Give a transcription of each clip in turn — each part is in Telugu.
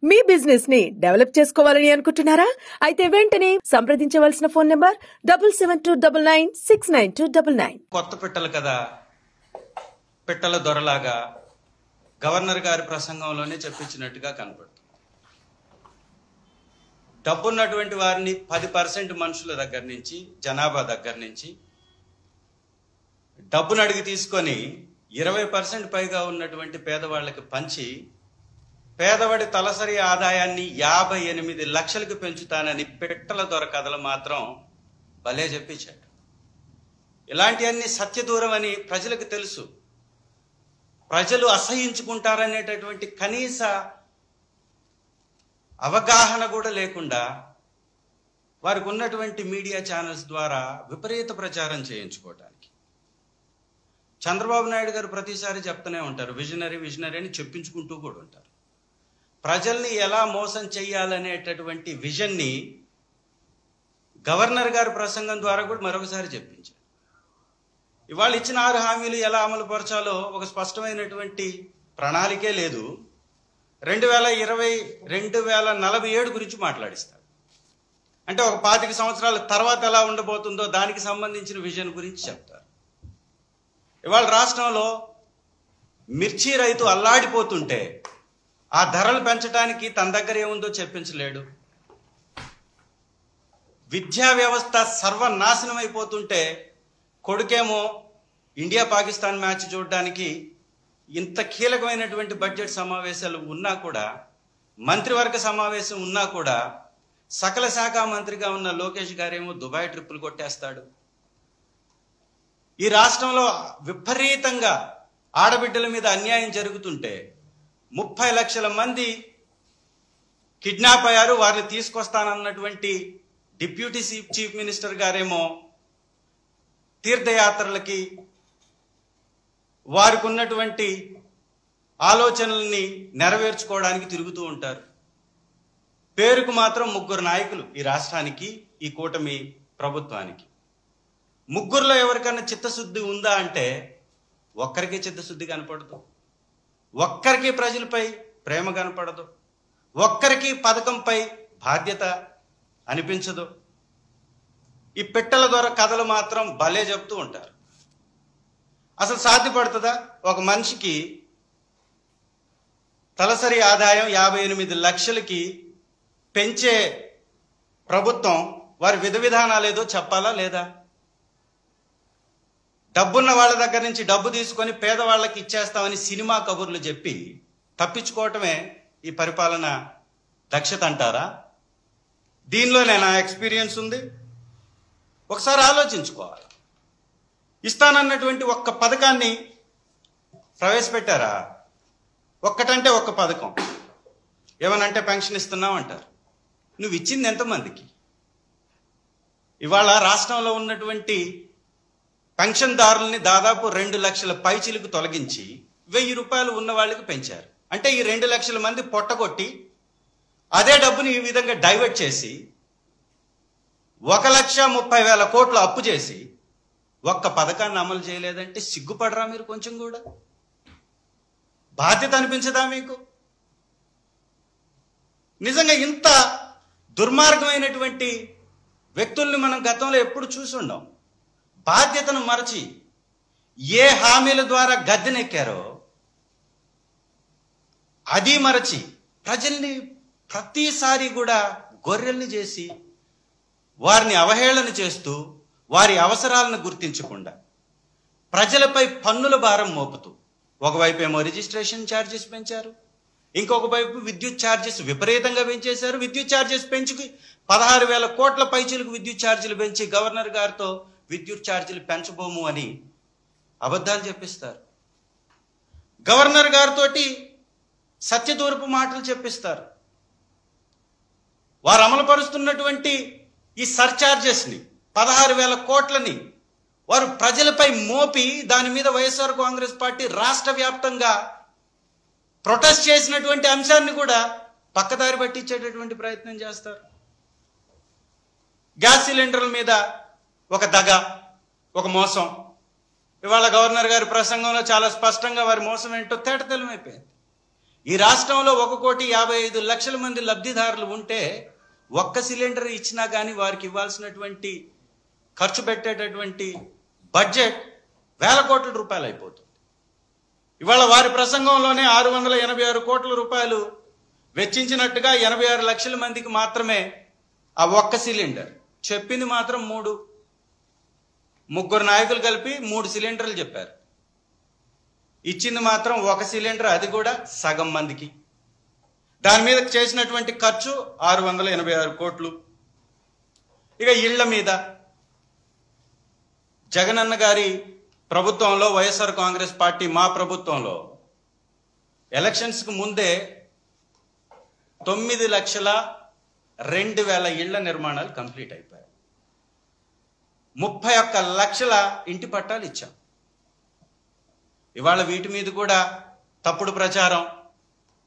మీ బిజినెస్ ని డెవలప్ చేసుకోవాలని అనుకుంటున్నారా? అయితే వెంటనే సంప్రదించవలసిన ఫోన్ నంబర్ 7729969299. కొత్త పిట్టలు కదా, పిట్టల దొరలాగా గవర్నర్ గారి ప్రసంగంలోనే చెప్పించినట్టుగా కనపడుతుంది. డబ్బున్నటువంటి వారిని 10% మనుషుల దగ్గర నుంచి, జనాభా దగ్గర నుంచి డబ్బును అడిగి తీసుకొని 20% పైగా ఉన్నటువంటి పేదవాళ్ళకి పంచి పేదవాడి తలసరి ఆదాయాన్ని 58 లక్షలకు పెంచుతానని పిట్టల దొర కథలు మాత్రం భలే చెప్పించాడు. ఇలాంటివన్నీ సత్యదూరం అని ప్రజలకు తెలుసు. ప్రజలు అసహించుకుంటారనేటటువంటి కనీస అవగాహన కూడా లేకుండా వారికి ఉన్నటువంటి మీడియా ఛానల్స్ ద్వారా విపరీత ప్రచారం చేయించుకోవడానికి. చంద్రబాబు నాయుడు గారు ప్రతిసారి చెప్తూనే ఉంటారు, విజనరీ విజనరీ అని చెప్పించుకుంటూ కూడా ఉంటారు. ప్రజల్ని ఎలా మోసం చెయ్యాలనేటటువంటి విజన్ని గవర్నర్ గారి ప్రసంగం ద్వారా కూడా మరొకసారి చెప్పించారు. ఇవాళ ఇచ్చిన 6 హామీలు ఎలా అమలు పరచాలో ఒక స్పష్టమైనటువంటి ప్రణాళికే లేదు. 2047 గురించి మాట్లాడిస్తారు. అంటే ఒక 25 సంవత్సరాల తర్వాత ఎలా ఉండబోతుందో దానికి సంబంధించిన విజన్ గురించి చెప్తారు. ఇవాళ రాష్ట్రంలో మిర్చి రైతు అల్లాడిపోతుంటే ఆ ధరలు పెంచడానికి తన దగ్గర ఏముందో చెప్పించలేడు. విద్యా వ్యవస్థ సర్వనాశనం అయిపోతుంటే కొడుకేమో ఇండియా పాకిస్తాన్ మ్యాచ్ చూడడానికి ఇంత కీలకమైనటువంటి బడ్జెట్ సమావేశాలు ఉన్నా కూడా, మంత్రివర్గ సమావేశం ఉన్నా కూడా సకల శాఖ మంత్రిగా ఉన్న లోకేష్ గారేమో దుబాయ్ ట్రిప్పులు కొట్టేస్తాడు. ఈ రాష్ట్రంలో విపరీతంగా ఆడబిడ్డల మీద అన్యాయం జరుగుతుంటే 30 లక్షల మంది కిడ్నాప్ అయ్యారు, వారిని తీసుకొస్తానన్నటువంటి డిప్యూటీ చీఫ్ మినిస్టర్ గారేమో తీర్థయాత్రలకి వారికి ఉన్నటువంటి ఆలోచనల్ని నెరవేర్చుకోవడానికి తిరుగుతూ ఉంటారు. పేరుకు మాత్రం 3 నాయకులు ఈ రాష్ట్రానికి, ఈ కూటమి ప్రభుత్వానికి. 3లో ఎవరికన్నా చిత్తశుద్ధి ఉందా అంటే ఒక్కరికి చిత్తశుద్ధి కనపడదు, ఒక్కరికి ప్రజలపై ప్రేమ కనపడదు, ఒక్కరికి పథకంపై బాధ్యత అనిపించదు. ఈ పిట్టల ద్వారా కథలు మాత్రం భలే చెప్తూ ఉంటారు. అసలు సాధ్యపడుతుందా? ఒక మనిషికి తలసరి ఆదాయం 58 లక్షలకి పెంచే ప్రభుత్వం వారి విధానాలు ఏదో చెప్పాలా లేదా? డబ్బున్న వాళ్ళ దగ్గర నుంచి డబ్బు తీసుకొని పేదవాళ్ళకి ఇచ్చేస్తామని సినిమా కబుర్లు చెప్పి తప్పించుకోవటమే ఈ పరిపాలన దక్షత అంటారా? దీనిలో నా ఎక్స్పీరియన్స్ ఉంది. ఒకసారి ఆలోచించుకోవాలి. ఇస్తానన్నటువంటి ఒక్క పథకాన్ని ప్రవేశపెట్టారా? ఒక్కటంటే ఒక్క పథకం. ఏమనంటే పెన్షన్ ఇస్తున్నావు అంటారు. నువ్వు ఇచ్చింది ఎంతమందికి? ఇవాళ రాష్ట్రంలో ఉన్నటువంటి పెన్షన్దారుల్ని దాదాపు 2 లక్షల పైచిలకు తొలగించి 1000 రూపాయలు ఉన్న వాళ్ళకి పెంచారు. అంటే ఈ 2 లక్షల మంది పొట్టగొట్టి అదే డబ్బుని ఈ విధంగా డైవర్ట్ చేసి 1,30,000 కోట్లు అప్పు చేసి ఒక్క పథకాన్ని అమలు చేయలేదంటే సిగ్గుపడరా మీరు? కొంచెం కూడా బాధ్యత అనిపించదా మీకు? నిజంగా ఇంత దుర్మార్గమైనటువంటి వ్యక్తుల్ని మనం గతంలో ఎప్పుడు చూసి ఉండం. బాధ్యతను మరచి ఏ హామీల ద్వారా గద్దెనెక్కారో అది మరచి ప్రజల్ని ప్రతిసారి కూడా గొర్రెల్ని చేసి వారిని అవహేళన చేస్తూ వారి అవసరాలను గుర్తించకుండా ప్రజలపై పన్నుల భారం మోపుతూ ఒకవైపు ఏమో రిజిస్ట్రేషన్ ఛార్జెస్ పెంచారు, ఇంకొక వైపు విద్యుత్ ఛార్జెస్ విపరీతంగా పెంచేశారు. విద్యుత్ ఛార్జెస్ పెంచుకి 16,000 కోట్ల పైచీలకు విద్యుత్ ఛార్జీలు పెంచి గవర్నర్ గారితో విద్యుత్ ఛార్జీలు పెంచబోము అని అబద్ధాలు చెప్పిస్తారు. గవర్నర్ గారితో సత్యదూరపు మాటలు చెప్పిస్తారు. వారు అమలుపరుస్తున్నటువంటి ఈ సర్ఛార్జెస్ని 16,000 కోట్లని వారు ప్రజలపై మోపి దాని మీద వైఎస్ఆర్ కాంగ్రెస్ పార్టీ రాష్ట్ర వ్యాప్తంగా ప్రొటెస్ట్ చేసినటువంటి అంశాన్ని కూడా పక్కదారి పట్టించేటటువంటి ప్రయత్నం చేస్తారు. గ్యాస్ సిలిండర్ల మీద ఒక దగ, ఒక మోసం. ఇవాళ గవర్నర్ గారి ప్రసంగంలో చాలా స్పష్టంగా వారి మోసం ఏంటో తేటతెల్లమైపోయింది. ఈ రాష్ట్రంలో 1,55,00,000 మంది లబ్ధిదారులు ఉంటే ఒక్క సిలిండర్ ఇచ్చినా కానీ వారికి ఇవ్వాల్సినటువంటి ఖర్చు పెట్టేటటువంటి బడ్జెట్ వేల కోట్ల రూపాయలు అయిపోతుంది. ఇవాళ వారి ప్రసంగంలోనే 686 కోట్ల రూపాయలు వెచ్చించినట్టుగా 86 లక్షల మందికి మాత్రమే ఆ ఒక్క సిలిండర్. చెప్పింది మాత్రం ముగ్గురు నాయకులు కలిపి 3 సిలిండర్లు చెప్పారు. ఇచ్చింది మాత్రం ఒక సిలిండర్, అది కూడా సగం మందికి. దాని మీద చేసినటువంటి ఖర్చు 686 కోట్లు. ఇక ఇళ్ల మీద జగనన్న గారి ప్రభుత్వంలో, వైఎస్ఆర్ కాంగ్రెస్ పార్టీ మా ప్రభుత్వంలో ఎలక్షన్స్కి ముందే 9,02,000 ఇళ్ల నిర్మాణాలు కంప్లీట్ అయిపోయాయి. 31 లక్షల ఇంటి పట్టాలు ఇచ్చాం. ఇవాళ వీటి మీద కూడా తప్పుడు ప్రచారం.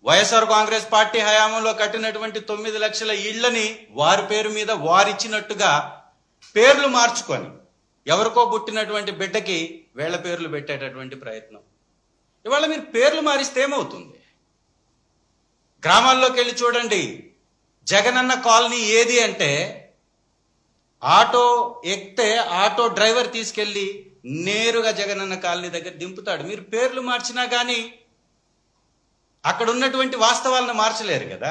వైఎస్ఆర్ కాంగ్రెస్ పార్టీ హయాంలో కట్టినటువంటి 9 లక్షల ఇళ్లని వారి పేరు మీద వారిచ్చినట్టుగా పేర్లు మార్చుకొని ఎవరికో పుట్టినటువంటి బిడ్డకి వేళ్ల పేర్లు పెట్టేటటువంటి ప్రయత్నం. ఇవాళ మీరు పేర్లు మారిస్తే ఏమవుతుంది? గ్రామాల్లోకి వెళ్ళి చూడండి. జగనన్న కాలనీ ఏది అంటే ఆటో ఎక్కితే ఆటో డ్రైవర్ తీసుకెళ్లి నేరుగా జగనన్న కాలనీ దగ్గర దింపుతాడు. మీరు పేర్లు మార్చినా కానీ అక్కడ ఉన్నటువంటి వాస్తవాలను మార్చలేరు కదా.